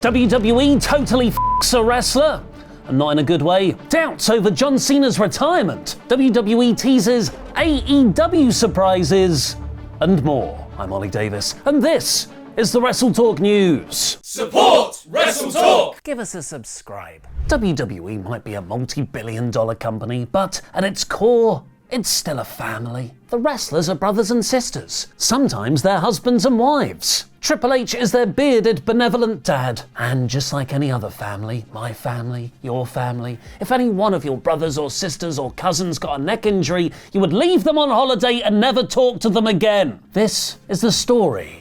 WWE totally f***s a wrestler, and not in a good way. Doubts over John Cena's retirement. WWE teases AEW surprises, and more. I'm Ollie Davis, and this is the WrestleTalk News. Support WrestleTalk! Give us a subscribe. WWE might be a multi-billion-dollar company, but at its core, it's still a family. The wrestlers are brothers and sisters. Sometimes they're husbands and wives. Triple H is their bearded, benevolent dad. And just like any other family, my family, your family, if any one of your brothers or sisters or cousins got a neck injury, you would leave them on holiday and never talk to them again. This is the story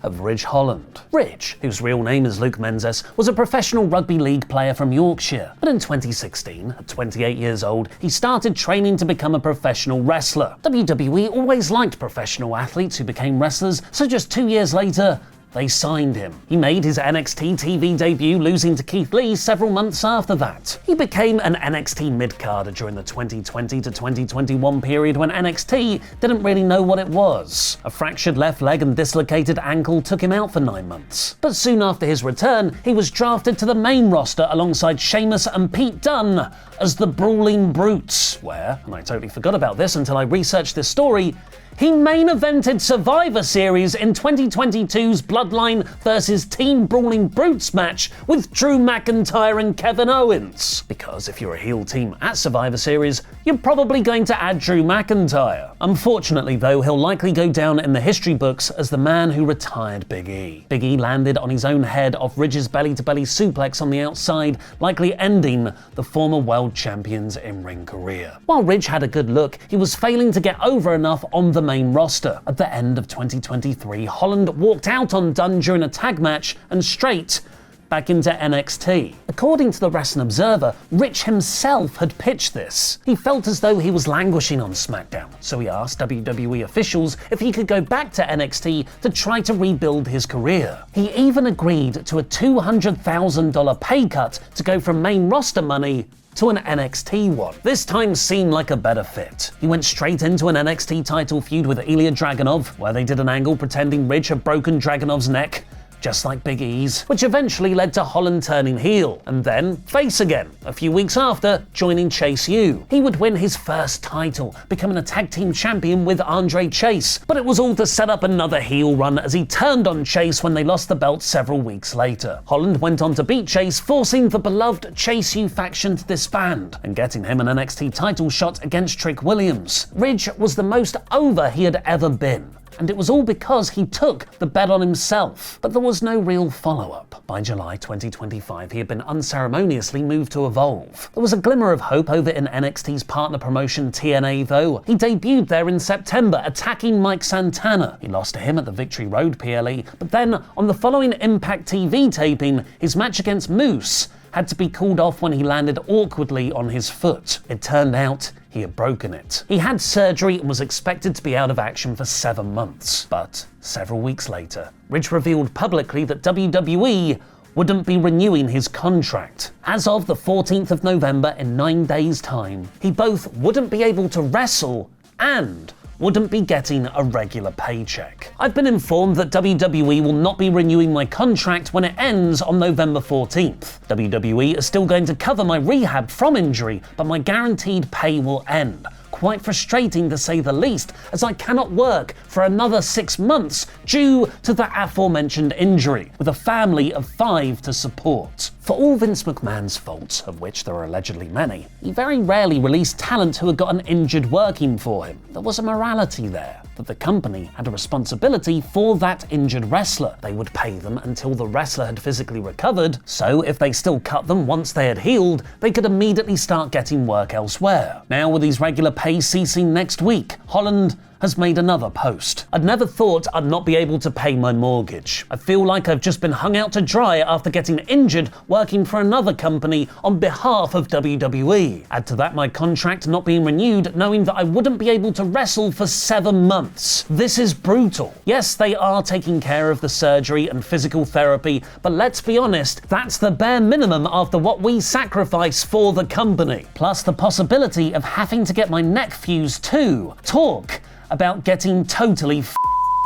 of Ridge Holland. Ridge, whose real name is Luke Menzies, was a professional rugby league player from Yorkshire. But in 2016, at 28 years old, he started training to become a professional wrestler. WWE always liked professional athletes who became wrestlers, so just 2 years later, they signed him. He made his NXT TV debut, losing to Keith Lee several months after that. He became an NXT mid-carder during the 2020 to 2021 period when NXT didn't really know what it was. A fractured left leg and dislocated ankle took him out for 9 months. But soon after his return, he was drafted to the main roster alongside Sheamus and Pete Dunne as the Brawling Brutes, where, and I totally forgot about this until I researched this story, he main evented Survivor Series in 2022's Bloodline vs. Team Brawling Brutes match with Drew McIntyre and Kevin Owens. Because if you're a heel team at Survivor Series, you're probably going to add Drew McIntyre. Unfortunately though, he'll likely go down in the history books as the man who retired Big E. Big E landed on his own head off Ridge's belly-to-belly suplex on the outside, likely ending the former world champion's in-ring career. While Ridge had a good look, he was failing to get over enough on the main roster. At the end of 2023, Holland walked out on Dunne during a tag match and straight back into NXT. According to the Wrestling Observer, Rich himself had pitched this. He felt as though he was languishing on SmackDown, so he asked WWE officials if he could go back to NXT to try to rebuild his career. He even agreed to a $200,000 pay cut to go from main roster money to an NXT one. This time seemed like a better fit. He went straight into an NXT title feud with Ilya Dragunov, where they did an angle pretending Ridge had broken Dragunov's neck, just like Big E's, which eventually led to Holland turning heel, and then face again, a few weeks after joining Chase U. He would win his first title, becoming a tag team champion with Andre Chase, but it was all to set up another heel run as he turned on Chase when they lost the belt several weeks later. Holland went on to beat Chase, forcing the beloved Chase U faction to disband, and getting him an NXT title shot against Trick Williams. Ridge was the most over he had ever been, and it was all because he took the bet on himself. But there was no real follow-up. By July 2025, he had been unceremoniously moved to Evolve. There was a glimmer of hope over in NXT's partner promotion TNA though. He debuted there in September, attacking Mike Santana. He lost to him at the Victory Road PLE, but then on the following Impact TV taping, his match against Moose had to be called off when he landed awkwardly on his foot. It turned out he had broken it. He had surgery and was expected to be out of action for 7 months. But several weeks later, Ridge revealed publicly that WWE wouldn't be renewing his contract. As of the 14th of November, in 9 days' time, he both wouldn't be able to wrestle and wouldn't be getting a regular paycheck. I've been informed that WWE will not be renewing my contract when it ends on November 14th. WWE is still going to cover my rehab from injury, but my guaranteed pay will end. Quite frustrating to say the least, as I cannot work for another 6 months due to the aforementioned injury, with a family of 5 to support. For all Vince McMahon's faults, of which there are allegedly many, he very rarely released talent who had gotten injured working for him. There was a morality there, that the company had a responsibility for that injured wrestler. They would pay them until the wrestler had physically recovered, so if they still cut them once they had healed, they could immediately start getting work elsewhere. Now with his regular pay ceasing next week, Holland has made another post. I'd never thought I'd not be able to pay my mortgage. I feel like I've just been hung out to dry after getting injured working for another company on behalf of WWE. Add to that my contract not being renewed, knowing that I wouldn't be able to wrestle for 7 months. This is brutal. Yes, they are taking care of the surgery and physical therapy, but let's be honest, that's the bare minimum after what we sacrifice for the company. Plus the possibility of having to get my neck fused too. Talk about getting totally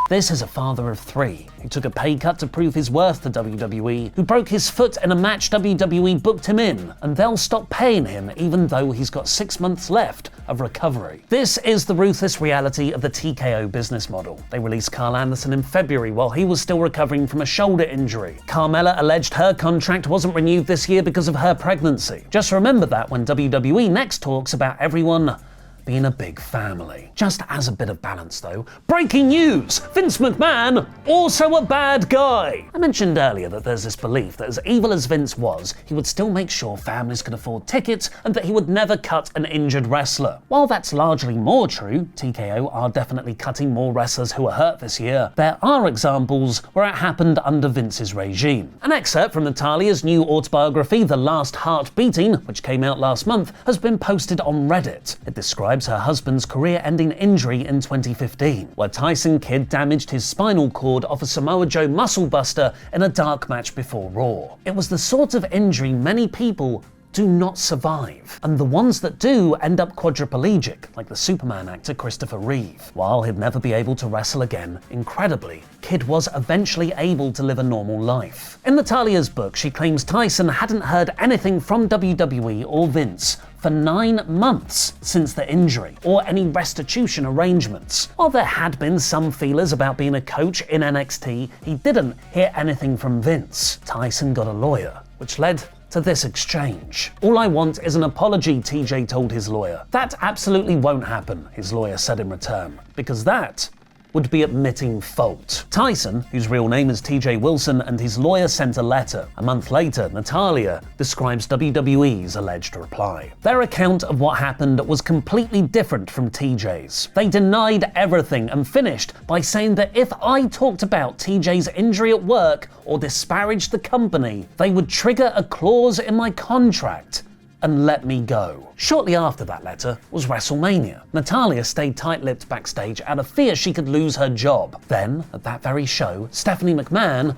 This is a father of 3 who took a pay cut to prove his worth to WWE, who broke his foot in a match WWE booked him in, and they'll stop paying him even though he's got 6 months left of recovery. This is the ruthless reality of the TKO business model. They released Carl Anderson in February while he was still recovering from a shoulder injury. Carmella alleged her contract wasn't renewed this year because of her pregnancy. Just remember that when WWE next talks about everyone being a big family. Just as a bit of balance though, breaking news! Vince McMahon, also a bad guy! I mentioned earlier that there's this belief that as evil as Vince was, he would still make sure families could afford tickets and that he would never cut an injured wrestler. While that's largely more true, TKO are definitely cutting more wrestlers who are hurt this year, there are examples where it happened under Vince's regime. An excerpt from Natalia's new autobiography, The Last Heart Beating, which came out last month, has been posted on Reddit. It describes her husband's career-ending injury in 2015, where Tyson Kidd damaged his spinal cord off a Samoa Joe muscle buster in a dark match before Raw. It was the sort of injury many people do not survive, and the ones that do end up quadriplegic, like the Superman actor Christopher Reeve. While he'd never be able to wrestle again, incredibly, Kidd was eventually able to live a normal life. In Natalia's book, she claims Tyson hadn't heard anything from WWE or Vince for 9 months since the injury, or any restitution arrangements. While there had been some feelers about being a coach in NXT, he didn't hear anything from Vince. Tyson got a lawyer, which led to this exchange. "All I want is an apology," TJ told his lawyer. "That absolutely won't happen," his lawyer said in return, because that would be admitting fault. Tyson, whose real name is TJ Wilson, and his lawyer sent a letter. A month later, Natalia describes WWE's alleged reply. Their account of what happened was completely different from TJ's. They denied everything and finished by saying that if I talked about TJ's injury at work or disparaged the company, they would trigger a clause in my contract and let me go. Shortly after that letter was WrestleMania. Natalia stayed tight-lipped backstage out of fear she could lose her job. Then, at that very show, Stephanie McMahon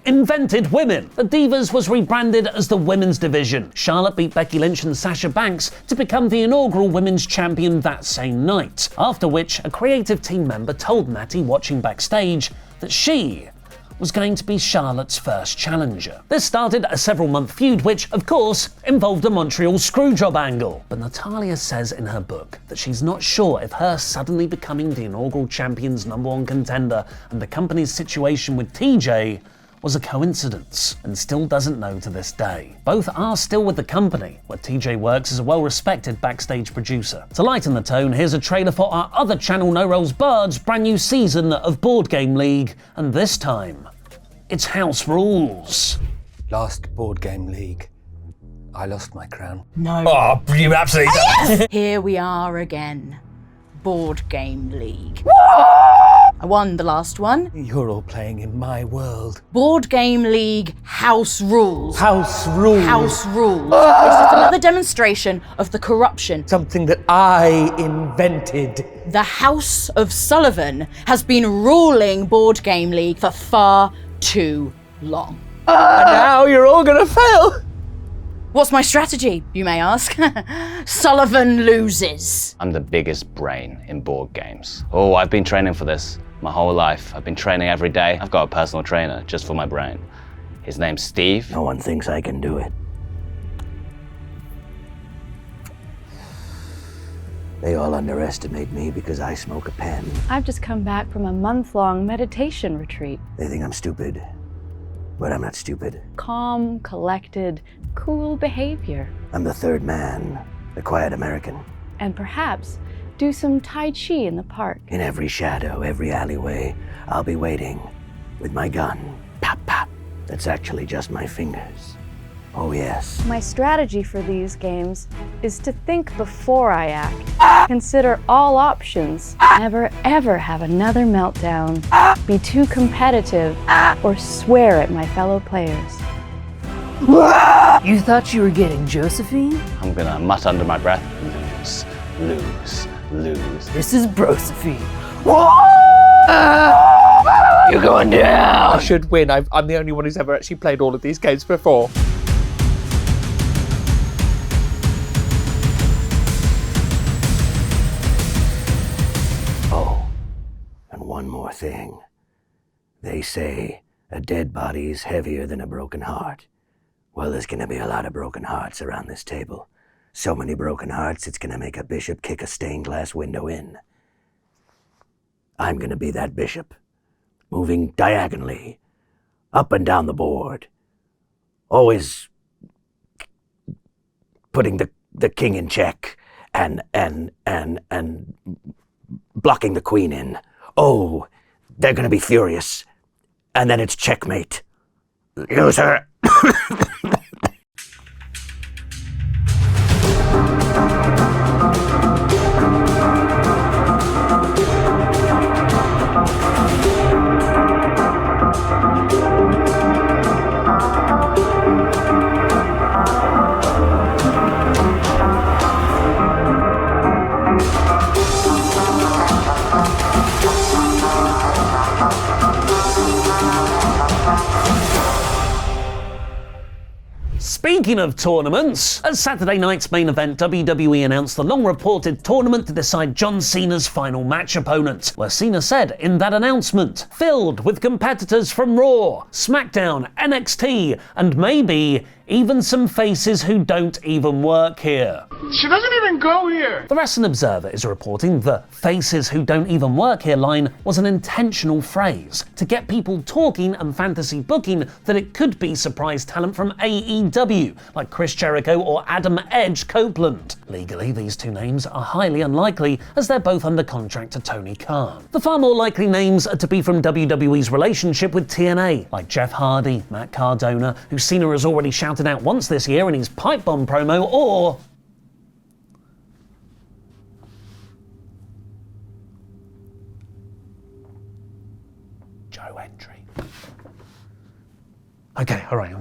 invented women. The Divas was rebranded as the Women's Division. Charlotte beat Becky Lynch and Sasha Banks to become the inaugural Women's Champion that same night, after which a creative team member told Natty watching backstage that she was going to be Charlotte's first challenger. This started a several-month feud which, of course, involved a Montreal screwjob angle. But Natalia says in her book that she's not sure if her suddenly becoming the inaugural champion's #1 contender and the company's situation with TJ was a coincidence, and still doesn't know to this day. Both are still with the company, where TJ works as a well-respected backstage producer. To lighten the tone, here's a trailer for our other channel No Rolls Bard's brand new season of Board Game League, and this time, it's House Rules. Last Board Game League, I lost my crown. No. Oh, you absolutely don't. Here we are again. Board Game League. I won the last one. You're all playing in my world. Board Game League House Rules. House Rules. House Rules. It's just another demonstration of the corruption. Something that I invented. The House of Sullivan has been ruling Board Game League for far too long. And now you're all gonna fail. What's my strategy, you may ask? Sullivan loses. I'm the biggest brain in board games. Oh, I've been training for this my whole life. I've been training every day. I've got a personal trainer just for my brain. His name's Steve. No one thinks I can do it. They all underestimate me because I smoke a pen. I've just come back from a month-long meditation retreat. They think I'm stupid, but I'm not stupid. Calm, collected, cool behavior. I'm the third man, the quiet American. And perhaps do some Tai Chi in the park. In every shadow, every alleyway, I'll be waiting with my gun. Pop, pop. That's actually just my fingers. Oh, yes. My strategy for these games is to think before I act. Consider all options. Never ever have another meltdown. Be too competitive or swear at my fellow players. You thought you were getting Josephine? I'm gonna mutter under my breath, lose, lose, lose. This is Brosephine. You're going down! I should win. I'm the only one who's ever actually played all of these games before. Oh, and one more thing. They say a dead body's heavier than a broken heart. Well, there's gonna be a lot of broken hearts around this table. So many broken hearts, it's gonna make a bishop kick a stained glass window in. I'm gonna be that bishop, moving diagonally, up and down the board, always putting the king in check and blocking the queen in. Oh, they're gonna be furious. And then it's checkmate. Loser. Speaking of tournaments, at Saturday night's main event, WWE announced the long-reported tournament to decide John Cena's final match opponent, where Cena said in that announcement, filled with competitors from Raw, SmackDown, NXT, and maybe even some faces who don't even work here. She doesn't even go here. The Wrestling Observer is reporting the faces who don't even work here line was an intentional phrase to get people talking and fantasy booking that it could be surprise talent from AEW, like Chris Jericho or Adam Edge Copeland. Legally, these two names are highly unlikely as they're both under contract to Tony Khan. The far more likely names are to be from WWE's relationship with TNA, like Jeff Hardy, Matt Cardona, who Cena has already shouted out once this year in his pipe bomb promo, or Joe Hendry. Okay, alright.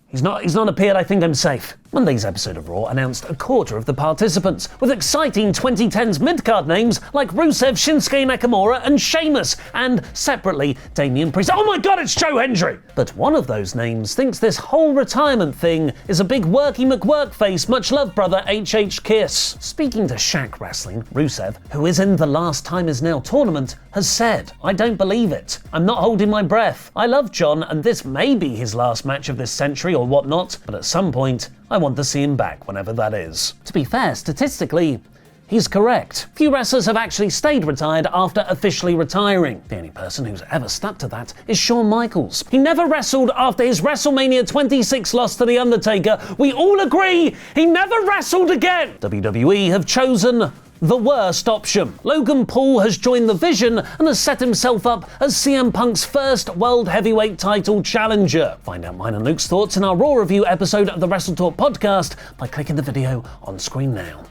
He's not appeared, I think I'm safe. Monday's episode of Raw announced a quarter of the participants, with exciting 2010s mid-card names like Rusev, Shinsuke Nakamura, and Sheamus, and separately, Damian Priest. Oh my god, it's Joe Hendry! But one of those names thinks this whole retirement thing is a big worky McWorkface, much-loved brother H.H. Kiss. Speaking to Shaq Wrestling, Rusev, who is in the Last Time Is Now tournament, has said, I don't believe it. I'm not holding my breath. I love John, and this may be his last match of this century or whatnot, but at some point, I want to see him back whenever that is. To be fair, statistically, he's correct. Few wrestlers have actually stayed retired after officially retiring. The only person who's ever stuck to that is Shawn Michaels. He never wrestled after his WrestleMania 26 loss to The Undertaker. We all agree he never wrestled again. WWE have chosen the worst option. Logan Paul has joined the Vision and has set himself up as CM Punk's first World Heavyweight title challenger. Find out mine and Luke's thoughts in our Raw review episode of the WrestleTalk podcast by clicking the video on screen now.